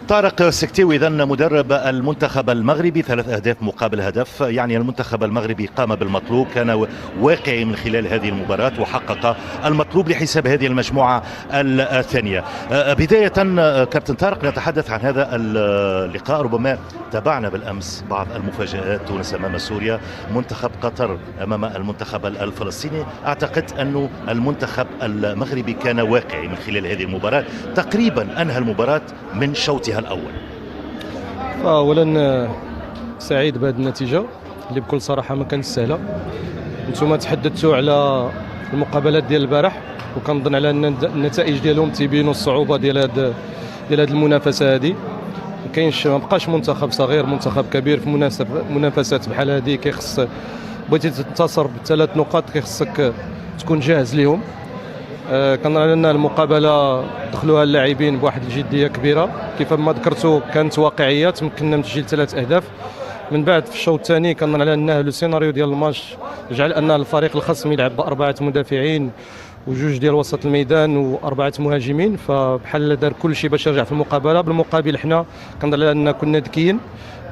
طارق سكتيوي إذن مدرب المنتخب المغربي، 3 أهداف مقابل هدف، يعني المنتخب المغربي قام بالمطلوب، كان واقعي من خلال هذه المباراة وحقق المطلوب لحساب هذه المجموعة الثانية. بداية كابتن طارق، نتحدث عن هذا اللقاء. ربما تابعنا بالأمس بعض المفاجآت، تونس أمام سوريا، منتخب قطر أمام المنتخب الفلسطيني. أعتقد أن المنتخب المغربي كان واقعي من خلال هذه المباراة، تقريبا أنهى المباراة من شوطها الأول. أولا سعيد بهذه النتيجة اللي بكل صراحة ما كانت سهلة. انتم تحدثتوا على المقابلات ديال البارح، وكنظن على أن النتائج ديالهم تيبينوا الصعوبة ديال هذه المنافسة هذه. ما بقاش منتخب صغير، منتخب كبير في منافسات بحال هذه. كيخص بغيتي تنتصر ب3 نقاط كيخصك تكون جاهز لهم. كنظن على ان المقابله دخلوها اللاعبين بواحد الجديه كبيره، كيف ما ذكرتوا كانت واقعيه، تمكنا من تسجيل 3 أهداف. من بعد في الشوط الثاني كنظن على انه لو سيناريو ديال الماتش جعل ان الفريق الخصم يلعب ب4 مدافعين وجوج ديال وسط الميدان و4 مهاجمين، فبحال دار كل شيء باش يرجع في المقابله. بالمقابل حنا كنظن على ان كنا ذكيين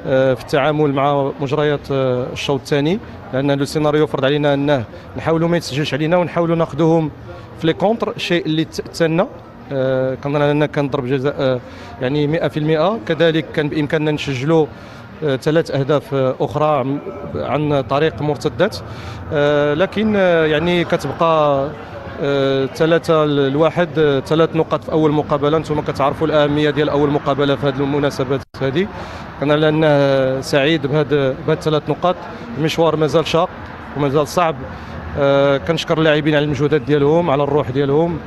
في التعامل مع مجريات الشوط الثاني، لان لو سيناريو فرض علينا انه نحاولوا ما يتسجلش علينا ونحاولوا ناخذوهم في لي كونتر، الشيء اللي تسنى. كنظن اننا كان ضرب جزاء يعني 100%. كذلك كان بامكاننا نسجلوا 3 أهداف اخرى عن طريق مرتدات، لكن يعني كتبقى 3-1، 3 نقاط في اول مقابله. انتم كتعرفوا الاهميه ديال اول مقابله في هذه المناسبات هذه. كان على ان سعيد بهذا 3 نقاط. المشوار مازال شاق ومازال صعب. كنشكر اللاعبين على المجهودات ديالهم، على الروح ديالهم،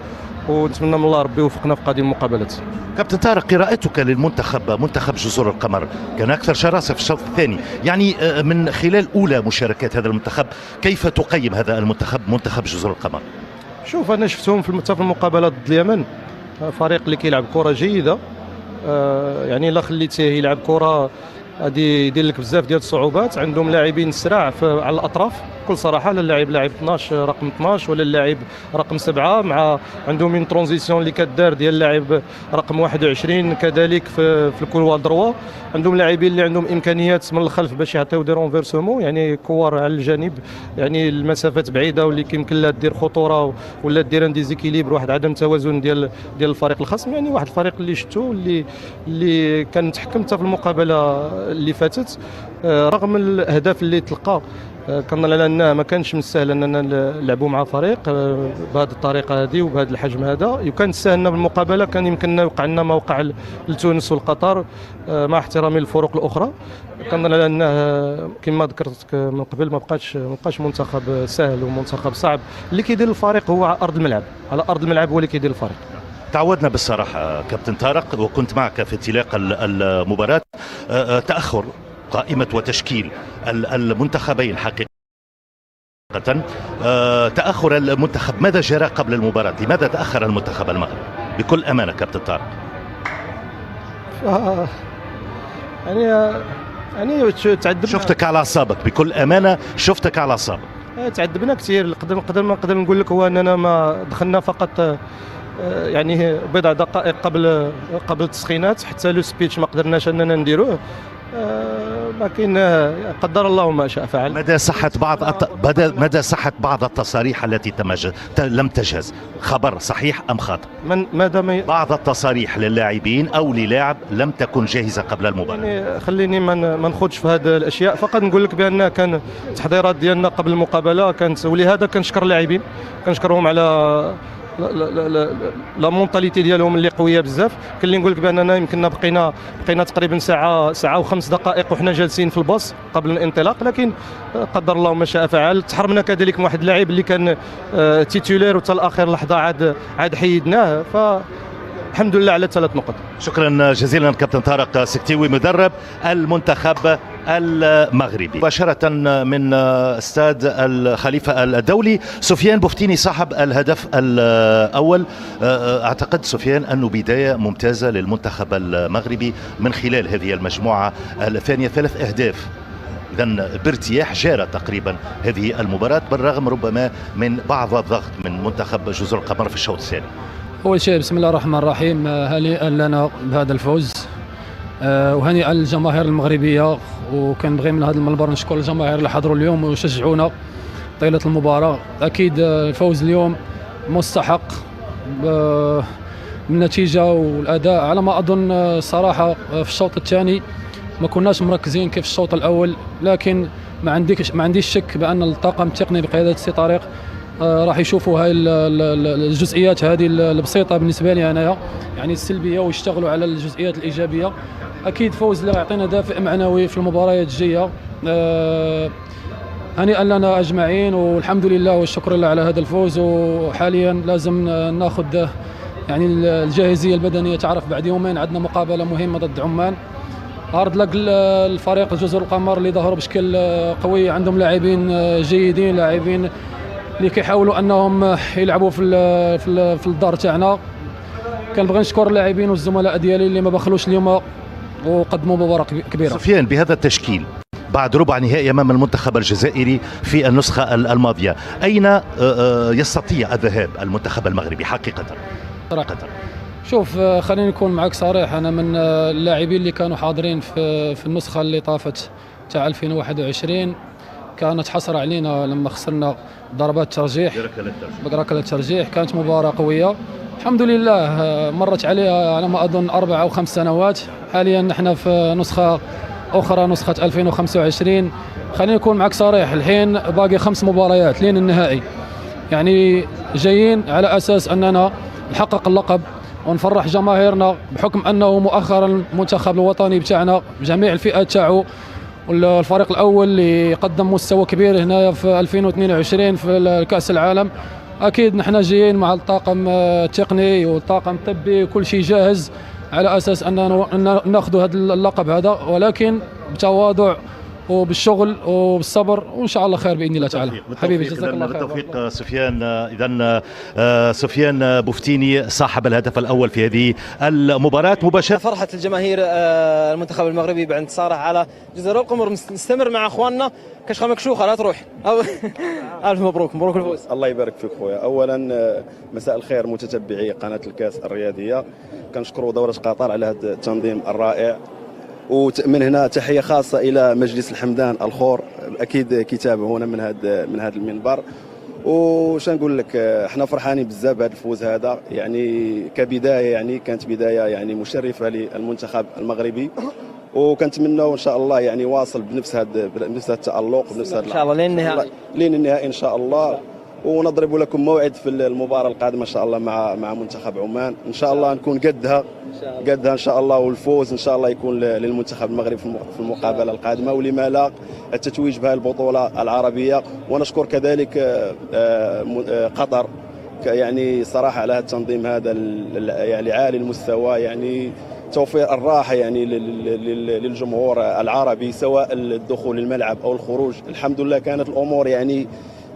ونتمنى من الله ربي يوفقنا في قادم المقابلات. كابتن طارق، قراءتك للمنتخب، منتخب جزر القمر، كان اكثر شراسه في الشوط الثاني، يعني من خلال اولى مشاركات هذا المنتخب، كيف تقيم هذا المنتخب، منتخب جزر القمر؟ شوف، انا شفتهم في المقابله ضد اليمن، فريق اللي كيلعب كره جيده. يعني الا خليتيه يلعب كره غادي يدير لك بزاف ديال الصعوبات. عندهم لاعبين سراع على الاطراف بكل صراحه، لا اللاعب لاعب 12 رقم 12 ولا اللاعب رقم 7، مع عندهم من ترانزيسيون اللي كدار ديال اللاعب رقم 21. كذلك في الكولوار دروا عندهم لاعبين اللي عندهم امكانيات من الخلف باش يعطيو دي رونفيرسمون، يعني كور على الجانب، يعني المسافات بعيده واللي كيمكن لها دير خطوره ولا دير ان ديزيكيليبر، واحد عدم توازن ديال الفريق الخصم. يعني واحد الفريق اللي شفتو اللي كان متحكم حتى في المقابله اللي فاتت، رغم الاهداف اللي تلقى. كنظن على انه ما كانش من السهل اننا نلعبوا مع فريق بهذه الطريقه هذه وبهذا الحجم هذا. وكان سهلنا بالمقابله، كان يمكننا يوقع لنا ما وقع لتونس والقطر، مع احترامي للفرق الاخرى. كنظن على انه كما ذكرت من قبل ما بقاش منتخب سهل ومنتخب صعب. اللي كيدير الفريق هو على ارض الملعب، هو اللي كيدير الفريق. تعودنا بالصراحه كابتن طارق، وكنت معك في انطلاق المباراه، تاخر قائمة وتشكيل المنتخبين حقيقة، تأخر المنتخب. ماذا جرى قبل المباراة؟ لماذا تأخر المنتخب المغربي بكل أمانة كابتن طارق؟ يعني تعذبنا، شفتك على أعصابك بكل أمانة، شفتك على أعصابك. تعذبنا كثير. نقدر نقول لك هو أننا ما دخلنا فقط يعني بضع دقائق قبل التسخينات، حتى لو سبيتش ما قدرناش أننا نديروه. لكن قدر الله ما شاء فعل. مدى صحة بعض التصاريح التي لم تجهز؟ خبر صحيح أم خاطئ؟ بعض التصاريح للاعبين أو للاعب لم تكن جاهزة قبل المباراة. يعني خليني ما نخوضش في هذه الأشياء، فقط نقول لك بأن كان التحضيرات ديالنا قبل المقابلة كانت، ولهذا كنشكر اللاعبين، كنشكرهم على لا مونطاليتي ديالهم اللي قويه بزاف. كاين اللي نقول لك باننا يمكننا بقينا تقريبا ساعه و5 دقائق وحنا جالسين في الباص قبل الانطلاق، لكن قدر الله ما شاء فعل. تحرمنا كذلك من واحد اللاعب اللي كان تيتولير وحتى لاخر لحظه عاد حيدناه، فالحمد لله على 3 نقط. شكرا جزيلا كابتن طارق سكتيوي، مدرب المنتخب المغربي. مباشرة من استاد الخليفة الدولي، سفيان بوفتيني صاحب الهدف الأول. أعتقد سفيان أنه بداية ممتازة للمنتخب المغربي من خلال هذه المجموعة الثانية، 3 أهداف، إذن بارتياح جارة تقريبا هذه المباراة، بالرغم ربما من بعض الضغط من منتخب جزر القمر في الشوط الثاني. أول شيء بسم الله الرحمن الرحيم، هنيئا لنا بهذا الفوز، وهنيئا للجماهير المغربية. وكنبغي من هذا المنبر نشكر الجماهير اللي حضروا اليوم وشجعونا طيلة المباراة. أكيد الفوز اليوم مستحق بالنتيجة والأداء. على ما أظن صراحة في الشوط الثاني ما كناش مركزين كيف الشوط الأول، لكن ما عنديش شك بأن الطاقم التقني بقيادة السي طارق راح يشوفوا هاي الجزئيات هذه البسيطة بالنسبة لي أنا، يعني السلبية، ويشتغلوا على الجزئيات الإيجابية. أكيد فوز لا يعطينا دافع معنوي في المباريات الجاية. هنيئا لنا أجمعين، والحمد لله والشكر لله على هذا الفوز. وحاليا لازم ناخذ يعني الجاهزية البدنية. تعرف بعد يومين عندنا مقابلة مهمة ضد عمان، هارد لك الفريق جزر القمر اللي ظهروا بشكل قوي، عندهم لاعبين جيدين، لاعبين اللي كيحاولوا انهم يلعبوا في الدار تاعنا. كنبغي نشكر اللاعبين والزملاء ديالي اللي ما بخلوش اليوم وقدموا مباراة كبيرة. سفيان، بهذا التشكيل بعد ربع نهائي امام المنتخب الجزائري في النسخة الماضية، اين يستطيع الذهاب المنتخب المغربي حقيقة؟ شوف، خليني نكون معك صريح، انا من اللاعبين اللي كانوا حاضرين في النسخة اللي طافت تاع 2021. كانت حسرة علينا لما خسرنا ضربات ترجيح، بركلة الترجيح. كانت مباراة قوية الحمد لله، مرت عليها على ما أظن 4 أو 5 سنوات. حاليا نحن في نسخة أخرى، نسخة 2025. خليني نكون معك صريح، الحين باقي 5 مباريات لين النهائي، يعني جايين على أساس أننا نحقق اللقب ونفرح جماهيرنا، بحكم أنه مؤخرا المنتخب الوطني بتاعنا بجميع الفئات تاعو والفريق الأول اللي قدم مستوى كبير هنا في 2022 في كأس العالم. أكيد نحن جايين مع الطاقم التقني والطاقم الطبي وكل شيء جاهز على أساس أننا نأخذ هذا اللقب هذا، ولكن بتواضع وبالشغل وبالصبر، وان شاء الله خير باذن الله تعالى. حبيبي جزاك الله خير. بالتوفيق سفيان. اذا سفيان بوفتيني صاحب الهدف الاول في هذه المباراه مباشره. فرحه الجماهير المنتخب المغربي بعد انتصاره على جزر القمر. نستمر مع اخواننا كشخه مكشوخه لا تروح. الف مبروك، مبروك الفوز. الله يبارك فيك خويا. اولا مساء الخير متتبعي قناه الكاس الرياضيه، كنشكروا دوره قطر على هذا التنظيم الرائع، ومن هنا تحيه خاصه الى مجلس الحمدان الخور، اكيد كيتابعونا من هذا المنبر. وش نقول لك، احنا فرحانين بزاف بهذا الفوز هذا، يعني كبدايه يعني كانت بدايه يعني مشرفه للمنتخب المغربي، وكنتمنوا ان شاء الله يعني واصل بنفس هذا التالق وبنفس هذا ان شاء الله لين النهائي ان شاء الله. ونضرب لكم موعد في المباراه القادمه ان شاء الله مع منتخب عمان، ان شاء الله نكون قدها ان شاء الله، والفوز ان شاء الله يكون للمنتخب المغربي في المقابله القادمه، ولما لا التتويج بهذه البطوله العربيه. ونشكر كذلك قطر يعني صراحه على التنظيم هذا يعني عالي المستوى، يعني توفير الراحه يعني للجمهور العربي، سواء الدخول للملعب او الخروج. الحمد لله كانت الامور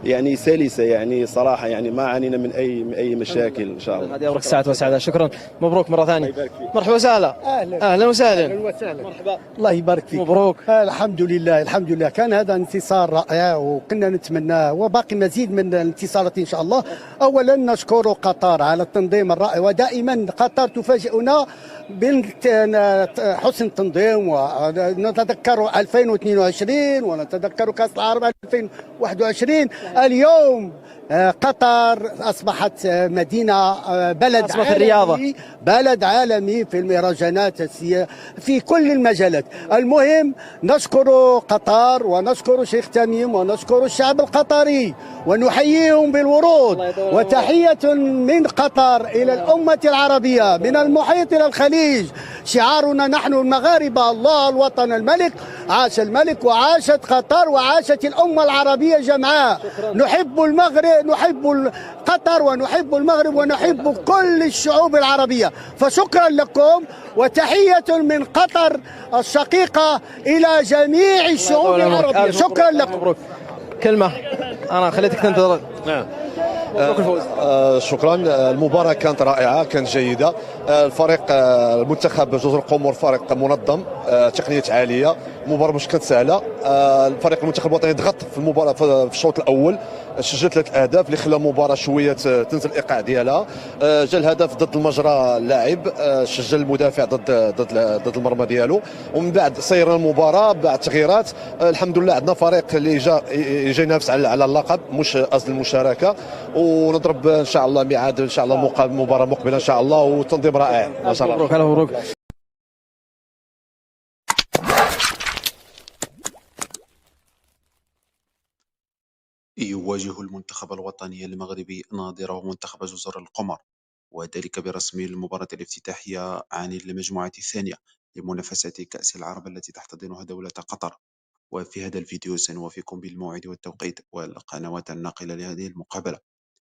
يعني سلسه، يعني صراحه يعني ما عانينا من اي مشاكل ان شاء الله. هذه أورك ساعات وسعادة. شكرا، مبروك مره ثانيه. مرحبا وسهلا. اهلا وسهلا. مرحبا، الله يبارك فيك. مبروك. الحمد لله كان هذا انتصار رائع وكنا نتمناه، وباقي مزيد من الانتصارات ان شاء الله. اولا نشكر قطر على التنظيم الرائع، ودائما قطر تفاجئنا بحسن التنظيم، ونتذكر 2022 ونتذكر كاس العالم 2021. اليوم قطر أصبحت مدينة بلد عالمي، بلد عالمي في المهرجانات في كل المجالات. المهم نشكر قطر ونشكر شيخ تميم ونشكر الشعب القطري ونحييهم بالورود، وتحية من قطر إلى الأمة العربية من المحيط إلى الخليج. شعارنا نحن المغاربة الله الوطن الملك، عاش الملك وعاشت قطر وعاشت الأمة العربية جمعاء. نحب المغرب، نحب قطر ونحب المغرب ونحب كل الشعوب العربية. فشكرا لكم وتحية من قطر الشقيقة إلى جميع الشعوب العربية. شكرا لكم. كلمة أنا خليتك تنتظر. نعم. شكرا. المباراة كانت رائعة، كانت جيدة. الفريق المنتخب جزر القمر فريق منظم، تقنيات عاليه، المباراه مش كانت سهله. الفريق المنتخب الوطني ضغط في المباراه في الشوط الاول، سجل 3 اهداف اللي خلى المباراه شويه تنزل الايقاع ديالها. جا الهدف ضد المجرى اللاعب، سجل المدافع ضد المرمى ديالو، ومن بعد سيرنا المباراه بعد التغييرات. الحمد لله عندنا فريق اللي جاي ينافس على اللقب، مش قصد المشاركه، ونضرب ان شاء الله ميعاد ان شاء الله مباراه مقبله ان شاء الله، وتنظيم رائع ما شاء الله. مبروك مبروك. يواجه المنتخب الوطني المغربي ناظره منتخب جزر القمر، وذلك برسم المباراة الافتتاحية عن المجموعة الثانية لمنافسة كأس العرب التي تحتضنها دولة قطر. وفي هذا الفيديو سنوافيكم بالموعد والتوقيت والقنوات الناقلة لهذه المقابلة.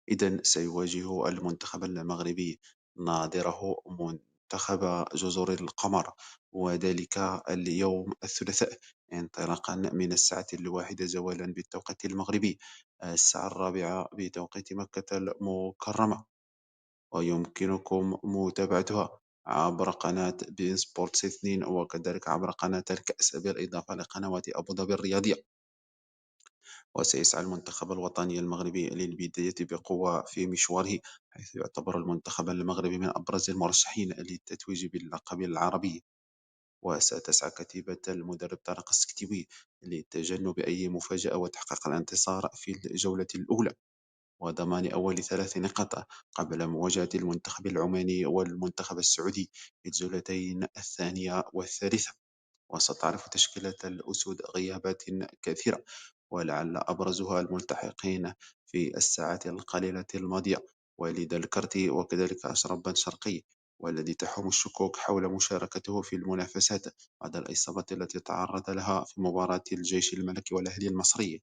إذن سيواجه المنتخب المغربي ناظره منتخب جزر القمر، وذلك اليوم الثلاثاء انطلاقا من الساعة 1 زوالا بالتوقيت المغربي، الساعة 4 بتوقيت مكة المكرمة. ويمكنكم متابعتها عبر قناة بين سبورتس 2 وكذلك عبر قناة الكأس بالإضافة لقنوات أبو ظبي الرياضية. وسيسعى المنتخب الوطني المغربي للبداية بقوة في مشواره، حيث يعتبر المنتخب المغربي من أبرز المرشحين للتتويج باللقب العربي. وستسعى كتيبة المدرب طارق السكتيوي لتجنب أي مفاجأة وتحقيق الانتصار في الجولة الأولى، وضمان أول 3 نقاط قبل مواجهة المنتخب العماني والمنتخب السعودي في الجولتين الثانية والثالثة. وستعرف تشكيلة الأسود غيابات كثيرة، ولعل أبرزها الملتحقين في الساعات القليلة الماضية، وليد الكرتي وكذلك أشرف بن شرقي، والذي تحوم الشكوك حول مشاركته في المنافسات بعد الإصابة التي تعرض لها في مباراة الجيش الملكي والأهلي المصري.